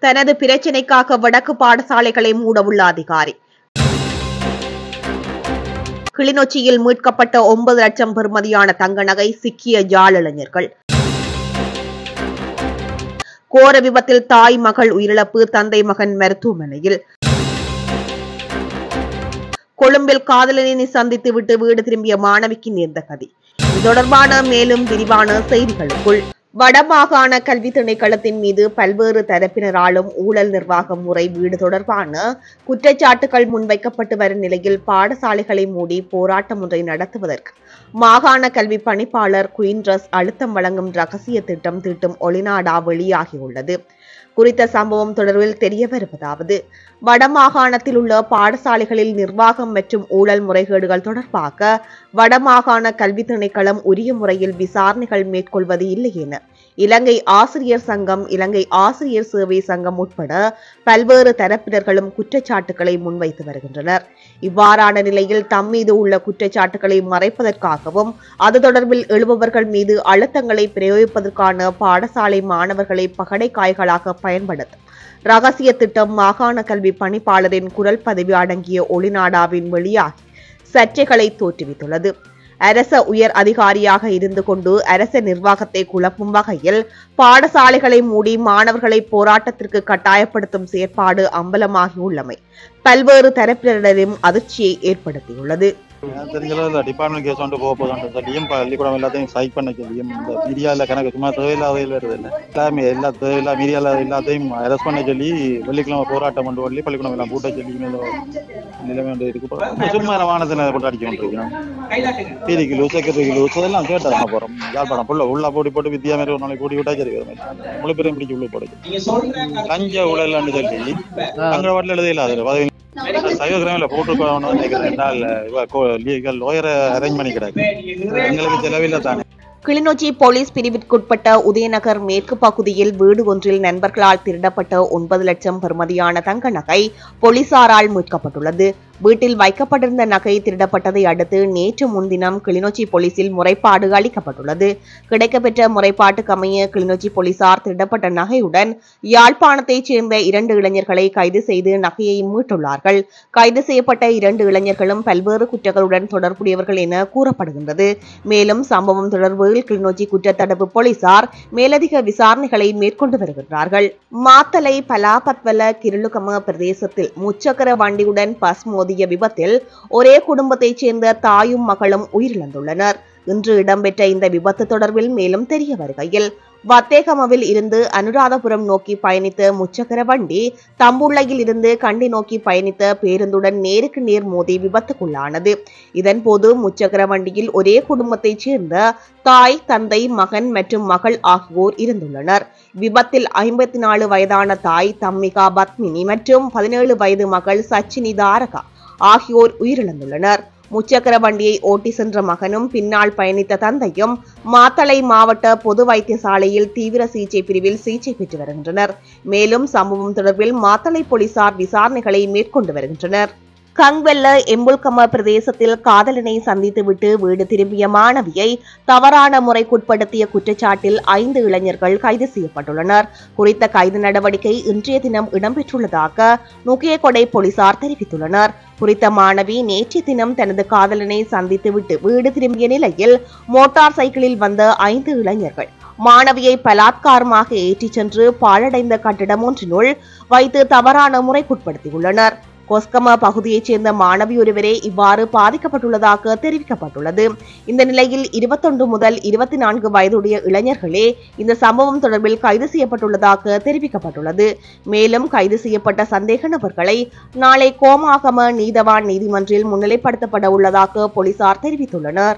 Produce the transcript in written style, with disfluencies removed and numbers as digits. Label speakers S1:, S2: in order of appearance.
S1: தனது பிரச்சினைக்காக வடக்கு பாடசாலைகளை மூடவுள்ள அதிகாரி. கிளிநொச்சியில் மீட்கப்பட்ட 9 லட்சம் பெறுமதியான தங்க நகை சிக்கிய யாழ் இளைஞர்கள். கோர விபத்தில் தாய் மகள் உயிரிழப்பு, தந்தை மகன் மருத்துவமனையில். கொழும்பில் காதலனை சந்தித்து விட்டு வீடு திரும்பிய மாணவிக்கு நேர்ந்த கதி. இது தொடர்பான மேலும் விரிவான செய்திகளுக்குள். வடமாகாண கல்வி திணைக்களத்தின் மீது பல்வேறு தரப்பினராலும் ஊழல் நிர்வாக முறை வீடு தொடர்பான குற்றச்சாட்டுகள் முன்வைக்கப்பட்டு வரும் நிலையில் பாடசாலைகளை மூடி போராட்டம் ஒன்றை நடத்துவதற்கு மாகாண கல்வி பணிப்பாளர் குயின்ரஸ் அழுத்தம் வழங்கும் ரகசிய திட்டம் தீட்டும் ஒளிநாடா வெளியாகியுள்ளது. குறித்த சம்பவம் தொடர்பில் தெரிய வருவதாவது, வடமாகாணத்தில் உள்ள பாடசாலைகளில் நிர்வாகம் மற்றும் ஊழல் முறைகேடுகள் தொடர்பாக வடமாகாண கல்வி திணைக்களம் உரிய முறையில் விசாரணைகள் மேற்கொள்வது இல்லை என இலங்கை ஆசிரியர் சங்கம், இலங்கை ஆசிரியர் சேவை சங்கம் உட்பட பல்வேறு தரப்பினர்களும் குற்றச்சாட்டுகளை முன்வைத்து வருகின்றனர். இவ்வாறான நிலையில் தம் மீது உள்ள குற்றச்சாட்டுகளை மறைப்பதற்காகவும் அது தொடர்பில் எழுபவர்கள் மீது அழுத்தங்களை பிரயோகிப்பதற்கான பாடசாலை மாணவர்களை பகடைக்காய்களாக பயன்படுத்தும் ரகசிய திட்டம் மாகாண கல்வி பணிப்பாளரின் குரல் பதிவு அடங்கிய ஒளிநாடாவின் வெளியாகி சர்ச்சைகளை தோற்றுவித்துள்ளது. அரச உயர் அதிகாரியாக இருந்து கொண்டு அரச நிர்வாகத்தை குழப்பும் வகையில் பாடசாலைகளை மூடி மாணவர்களை போராட்டத்திற்கு கட்டாயப்படுத்தும் செயற்பாடு அம்பலமாகியுள்ளமை பல்வேறு தரப்பினரிடம் அதிர்ச்சியை ஏற்படுத்தியுள்ளது.
S2: டிபார்ட்மெண்ட் கேஸ் வந்து போக போதும் சொல்லியும் பள்ளிக்கூடம் எல்லாத்தையும் சைட் பண்ண சொல்லியும் இந்த மீடியாவில் கணக்கு சும்மா தேவையில்லாத வருது இல்லை எல்லாமே எல்லா தேவையில்லா மீடியாவில் எல்லாத்தையும் அரெஸ்ட் பண்ண சொல்லி வெள்ளிக்கிழமை போராட்டம் கொண்டு வரலி பள்ளிக்கூடம் எல்லாம் கூட்ட சொல்லி நிலைமை வந்து இருக்கு. சும்மா வானத்தில் போட்டு அடிக்க கொண்டிருக்கோம். பீரிக்கு லூஸ் செக்ரட்டரிக்கு லூஸ் எல்லாம் கேட்டாங்க போகிறோம். யாழ்ப்பாணம் புள்ள உள்ள போட்டு வித்தியா மாதிரி ஒரு நாளைக்கு கூட்டி விட்டா சரி முழு பேரையும் பிடிச்சி உள்ள போடுது. லஞ்ச ஊழல்னு சொல்லி அங்கே வாட்டில் எழுதையில அது சைவகிராமில போட்டு லோயரை அரேஞ்ச் பண்ணி கிடாது. எங்களுக்கு செலவில்லை தானே.
S1: கிளிநொச்சி போலீஸ் பிரிவிற்குட்பட்ட உதயநகர் மேற்கு பகுதியில் வீடு ஒன்றில் நண்பர்களால் திருடப்பட்ட 9 லட்சம் பெறுமதியான தங்க நகை போலீசாரால் மீட்கப்பட்டுள்ளது. வீட்டில் வைக்கப்பட்டிருந்த நகை திருடப்பட்டதை அடுத்து நேற்று முன்தினம் கிளிநொச்சி போலீசில் முறைப்பாடு அளிக்கப்பட்டுள்ளது. கிடைக்கப்பெற்ற முறைப்பாட்டுக்கு அமைய கிளிநொச்சி போலீசார் திருடப்பட்ட நகையுடன் யாழ்ப்பாணத்தைச் சேர்ந்த 2 இளைஞர்களை கைது செய்து நகையை மீட்டுள்ளார்கள். கைது செய்யப்பட்ட 2 இளைஞர்களும் பல்வேறு குற்றங்களுடன் தொடர்புடையவர்கள் என கூறப்படுகின்றது. மேலும் சம்பவம் தொடர்பில் கிளிநொச்சி குற்றத்தடுப்பு போலீசார் மேலதிக விசாரணைகளை மேற்கொண்டு வருகின்றார்கள். மாத்தளை பலாபத்வல கிருளுகம பிரதேசத்தில் முச்சக்கர வண்டியுடன் பஸ் மோதிய விபத்தில் ஒரே குடும்பத்தைச் சேர்ந்த தாயும் மகளும் உயிரிழந்துள்ளனர். இன்று இடம்பெற்ற இந்த விபத்து தொடர்பில் மேலும் தெரிய வருகையில், வத்தேகமவில் இருந்து அனுராதபுரம் நோக்கி பயணித்த முச்சக்கர வண்டி தம்புள்ளையில் இருந்து கண்டி நோக்கி பயணித்த பேருந்துடன் நேருக்கு நேர் மோதி விபத்துக்குள்ளானது. இதன்போது முச்சக்கர வண்டியில் ஒரே குடும்பத்தைச் சேர்ந்த தாய், தந்தை, மகன் மற்றும் மகள் ஆகியோர் இருந்துள்ளனர். விபத்தில் 54 வயதான தாய் தம்மிகா பத்மினி மற்றும் 17 வயது மகள் சச்சினி தாரகா ஆகியோர் உயிரிழந்துள்ளனர். முச்சக்கர வண்டியை ஓட்டி சென்ற மகனும் பின்னால் பயணித்த தந்தையும் மாத்தளை மாவட்ட பொது வைத்தியசாலையில் தீவிர சிகிச்சை பிரிவில் சிகிச்சை பெற்று வருகின்றனர். மேலும் சம்பவம் தொடர்பில் மாத்தளை போலீசார் விசாரணைகளை மேற்கொண்டு வருகின்றனர். கங்வெல்ல எம்புல்கம பிரதேசத்தில் காதலனை சந்தித்துவிட்டு வீடு திரும்பிய மாணவியை தவறான முறைக்குட்படுத்திய குற்றச்சாட்டில் 5 இளைஞர்கள் கைது செய்யப்பட்டுள்ளனர். குறித்த கைது நடவடிக்கை இன்றைய தினம் இடம்பெற்றுள்ளதாக நுகேகொடை போலீசார் தெரிவித்துள்ளனர். குறித்த மாணவி நேற்றைய தினம் தனது காதலனை சந்தித்துவிட்டு வீடு திரும்பிய நிலையில் மோட்டார் சைக்கிளில் வந்த 5 இளைஞர்கள் மாணவியை பலாத்காரமாக ஏற்றிச் சென்று பாழடைந்த கட்டிடம் ஒன்றினுள் வைத்து தவறான முறைக்குட்படுத்தியுள்ளனர். கொஸ்கம பகுதியைச் சேர்ந்த மாணவி ஒருவரே இவ்வாறு பாதிக்கப்பட்டுள்ளதாக தெரிவிக்கப்பட்டுள்ளது. இந்த நிலையில் 21 முதல் 24 வயதுடைய இளைஞர்களே இந்த சம்பவம் தொடர்பில் கைது செய்யப்பட்டுள்ளதாக தெரிவிக்கப்பட்டுள்ளது. மேலும் கைது செய்யப்பட்ட சந்தேக நபர்களை நாளை கோமாகம நீதவான் நீதிமன்றில் முன்னிலைப்படுத்தப்பட உள்ளதாக போலீசார் தெரிவித்துள்ளனர்.